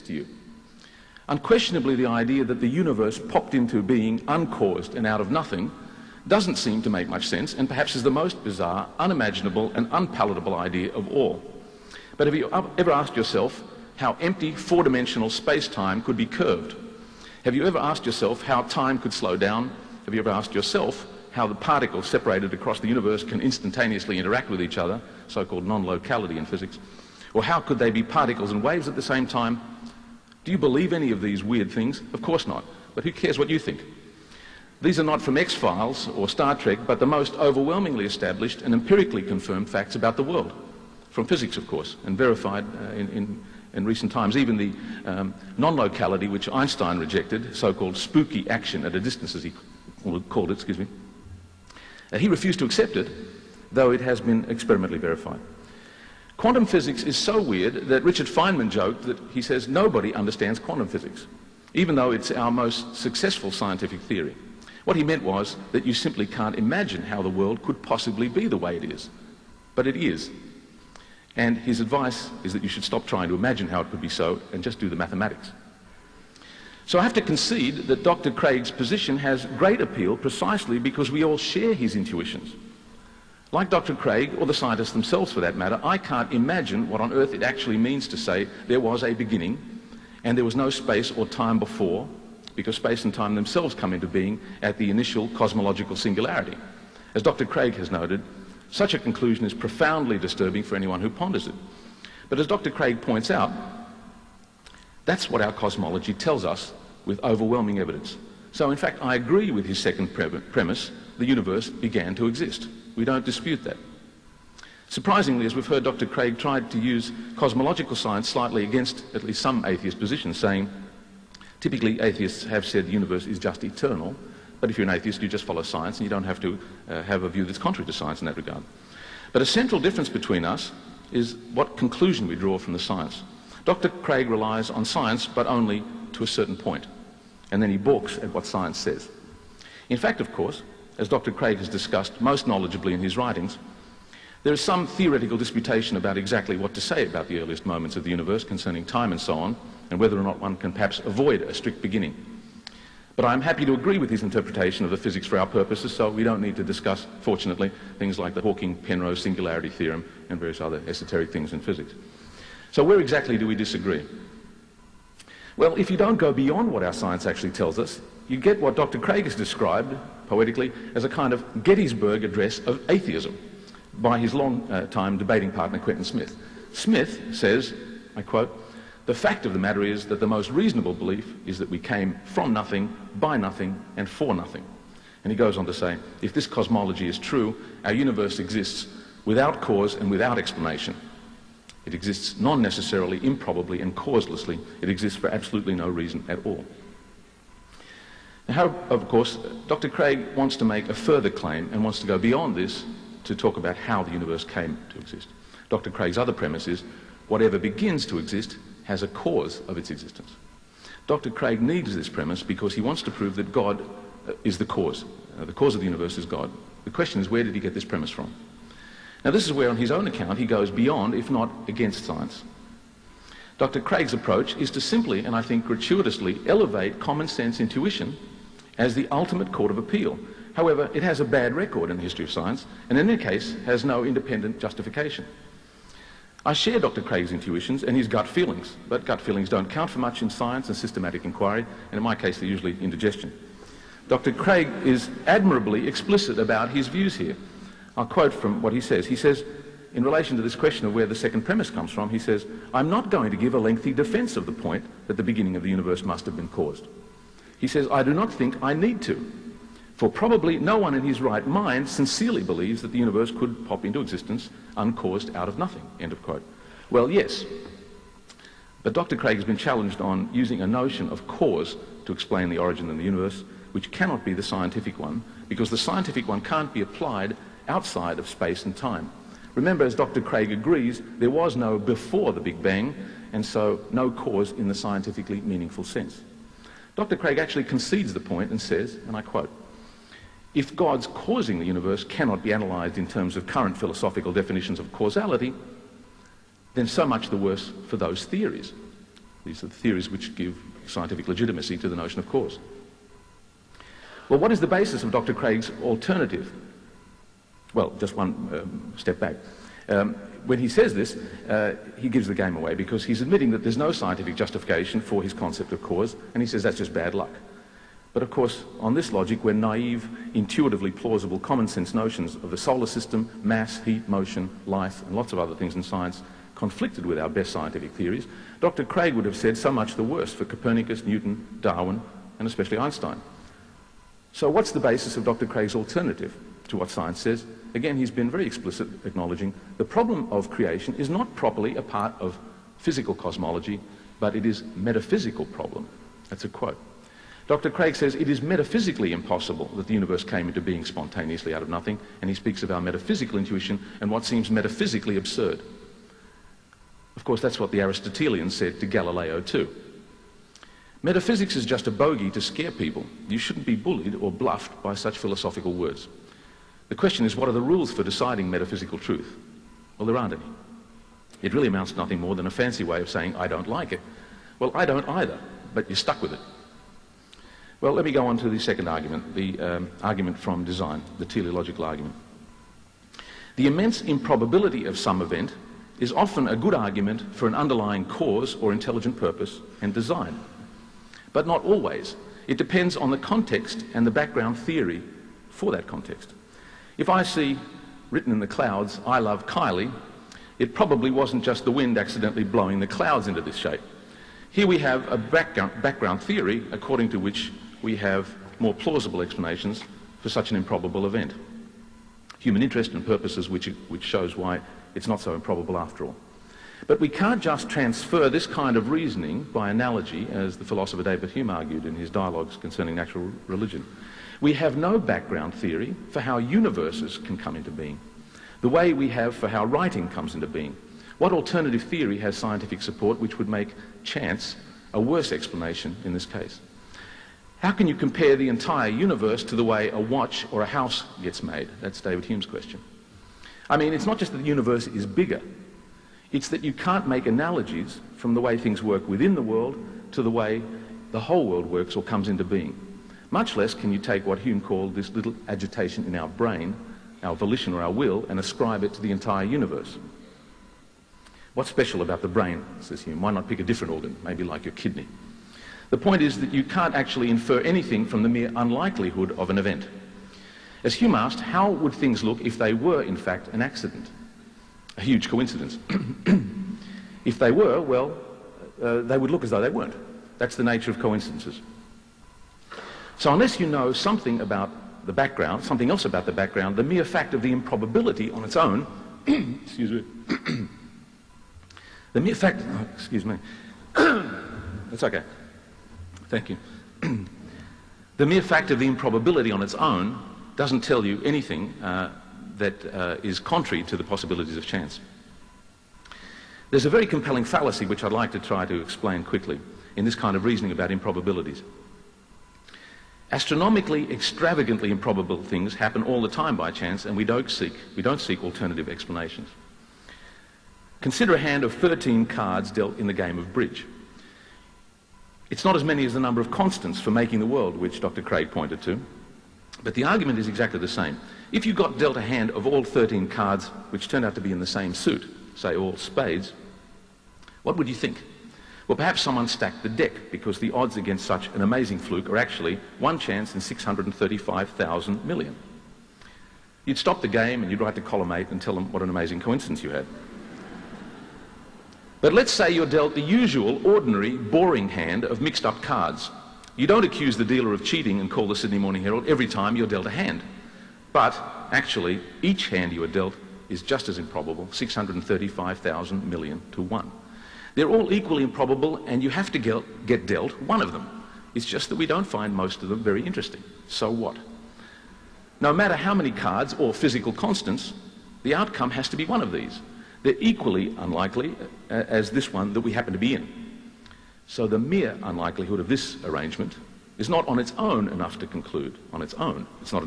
to you? Unquestionably, the idea that the universe popped into being uncaused and out of nothing doesn't seem to make much sense, and perhaps is the most bizarre, unimaginable and unpalatable idea of all. But have you ever asked yourself how empty four-dimensional space-time could be curved? Have you ever asked yourself how time could slow down? Have you ever asked yourself how the particles separated across the universe can instantaneously interact with each other, so-called non-locality in physics? Or how could they be particles and waves at the same time? Do you believe any of these weird things? Of course not. But who cares what you think? These are not from X-Files or Star Trek, but the most overwhelmingly established and empirically confirmed facts about the world. From physics, of course, and verified in recent times. Even the non-locality, which Einstein rejected, so-called spooky action at a distance, as he called it, he refused to accept it, though it has been experimentally verified. Quantum physics is so weird that Richard Feynman joked that he says nobody understands quantum physics, even though it's our most successful scientific theory. What he meant was that you simply can't imagine how the world could possibly be the way it is. But it is. And his advice is that you should stop trying to imagine how it could be so and just do the mathematics. So I have to concede that Dr. Craig's position has great appeal precisely because we all share his intuitions. Like Dr. Craig, or the scientists themselves for that matter, I can't imagine what on earth it actually means to say there was a beginning and there was no space or time before, because space and time themselves come into being at the initial cosmological singularity. As Dr. Craig has noted, such a conclusion is profoundly disturbing for anyone who ponders it. But as Dr. Craig points out, that's what our cosmology tells us with overwhelming evidence. So in fact, I agree with his second premise: the universe began to exist. We don't dispute that. Surprisingly, as we've heard, Dr. Craig tried to use cosmological science slightly against at least some atheist positions, saying, typically atheists have said the universe is just eternal, but if you're an atheist, you just follow science and you don't have to have a view that's contrary to science in that regard. But a central difference between us is what conclusion we draw from the science. Dr. Craig relies on science, but only to a certain point, and then he balks at what science says. In fact, of course, as Dr. Craig has discussed most knowledgeably in his writings, there is some theoretical disputation about exactly what to say about the earliest moments of the universe concerning time and so on, and whether or not one can perhaps avoid a strict beginning. But I'm happy to agree with his interpretation of the physics for our purposes, so we don't need to discuss, fortunately, things like the Hawking-Penrose singularity theorem and various other esoteric things in physics. So where exactly do we disagree? Well, if you don't go beyond what our science actually tells us, you get what Dr. Craig has described, poetically, as a kind of Gettysburg Address of atheism by his long-time debating partner, Quentin Smith. Smith says, I quote, "The fact of the matter is that the most reasonable belief is that we came from nothing, by nothing, and for nothing." And he goes on to say, if this cosmology is true, our universe exists without cause and without explanation. It exists non-necessarily, improbably, and causelessly. It exists for absolutely no reason at all. Now, of course, Dr. Craig wants to make a further claim and wants to go beyond this to talk about how the universe came to exist. Dr. Craig's other premise is, whatever begins to exist has a cause of its existence. Dr. Craig needs this premise because he wants to prove that God is the cause. The cause of the universe is God. The question is, where did he get this premise from? Now, this is where, on his own account, he goes beyond, if not against, science. Dr. Craig's approach is to simply, and I think gratuitously, elevate common sense intuition as the ultimate court of appeal. However, it has a bad record in the history of science, and in any case has no independent justification. I share Dr. Craig's intuitions and his gut feelings, but gut feelings don't count for much in science and systematic inquiry, and in my case they're usually indigestion. Dr. Craig is admirably explicit about his views here. I'll quote from what he says. He says, in relation to this question of where the second premise comes from, he says, "I'm not going to give a lengthy defense of the point that the beginning of the universe must have been caused." He says, "I do not think I need to, for probably no one in his right mind sincerely believes that the universe could pop into existence uncaused out of nothing," end of quote. Well, yes, but Dr. Craig has been challenged on using a notion of cause to explain the origin of the universe, which cannot be the scientific one, because the scientific one can't be applied outside of space and time. Remember, as Dr. Craig agrees, there was no before the Big Bang, and so no cause in the scientifically meaningful sense. Dr. Craig actually concedes the point and says, and I quote, "If God's causing the universe cannot be analysed in terms of current philosophical definitions of causality, then so much the worse for those theories. These are the theories which give scientific legitimacy to the notion of cause. Well, what is the basis of Dr. Craig's alternative? Well, just one step back. When he says this, he gives the game away because he's admitting that there's no scientific justification for his concept of cause, and he says that's just bad luck. But of course, on this logic, when naive, intuitively plausible, common sense notions of the solar system, mass, heat, motion, life, and lots of other things in science conflicted with our best scientific theories, Dr. Craig would have said so much the worse for Copernicus, Newton, Darwin, and especially Einstein. So what's the basis of Dr. Craig's alternative to what science says? Again, he's been very explicit, acknowledging the problem of creation is not properly a part of physical cosmology, but it is a metaphysical problem. That's a quote. Dr. Craig says it is metaphysically impossible that the universe came into being spontaneously out of nothing, and he speaks of our metaphysical intuition and what seems metaphysically absurd. Of course, that's what the Aristotelians said to Galileo too. Metaphysics is just a bogey to scare people. You shouldn't be bullied or bluffed by such philosophical words. The question is, what are the rules for deciding metaphysical truth? Well, there aren't any. It really amounts to nothing more than a fancy way of saying, I don't like it. Well, I don't either, but you're stuck with it. Well, let me go on to the second argument, the argument from design, the teleological argument. The immense improbability of some event is often a good argument for an underlying cause or intelligent purpose and design. But not always. It depends on the context and the background theory for that context. If I see written in the clouds, I love Kylie, it probably wasn't just the wind accidentally blowing the clouds into this shape. Here we have a background theory according to which we have more plausible explanations for such an improbable event. Human interest and purposes which shows why it's not so improbable after all. But we can't just transfer this kind of reasoning by analogy, as the philosopher David Hume argued in his dialogues concerning natural religion. We have no background theory for how universes can come into being, the way we have for how writing comes into being. What alternative theory has scientific support which would make chance a worse explanation in this case? How can you compare the entire universe to the way a watch or a house gets made? That's David Hume's question. I mean, it's not just that the universe is bigger. It's that you can't make analogies from the way things work within the world to the way the whole world works or comes into being. Much less can you take what Hume called this little agitation in our brain, our volition or our will, and ascribe it to the entire universe. What's special about the brain, says Hume? Why not pick a different organ, maybe like your kidney? The point is that you can't actually infer anything from the mere unlikelihood of an event. As Hume asked, how would things look if they were, in fact, an accident? A huge coincidence. If they were, well, they would look as though they weren't. That's the nature of coincidences. So unless you know something about the background, something else about the background, the mere fact of the improbability on its own, excuse me, the mere fact, oh, excuse me, it's okay, thank you. The mere fact of the improbability on its own doesn't tell you anything that is contrary to the possibilities of chance. There's a very compelling fallacy which I'd like to try to explain quickly in this kind of reasoning about improbabilities. Astronomically, extravagantly improbable things happen all the time by chance, and we don't seek alternative explanations. Consider a hand of 13 cards dealt in the game of bridge. It's not as many as the number of constants for making the world, which Dr. Craig pointed to, but the argument is exactly the same. If you got dealt a hand of all 13 cards which turned out to be in the same suit, say all spades, what would you think? Well, perhaps someone stacked the deck because the odds against such an amazing fluke are actually 1 chance in 635,000 million. You'd stop the game and you'd write to column 8 and tell them what an amazing coincidence you had. But let's say you're dealt the usual, ordinary, boring hand of mixed up cards. You don't accuse the dealer of cheating and call the Sydney Morning Herald every time you're dealt a hand. But actually, each hand you are dealt is just as improbable, 635,000 million to 1. They're all equally improbable, and you have to get dealt one of them. It's just that we don't find most of them very interesting. So what? No matter how many cards or physical constants, the outcome has to be one of these. They're equally unlikely as this one that we happen to be in. So the mere unlikelihood of this arrangement is not on its own enough to conclude. On its own, it's not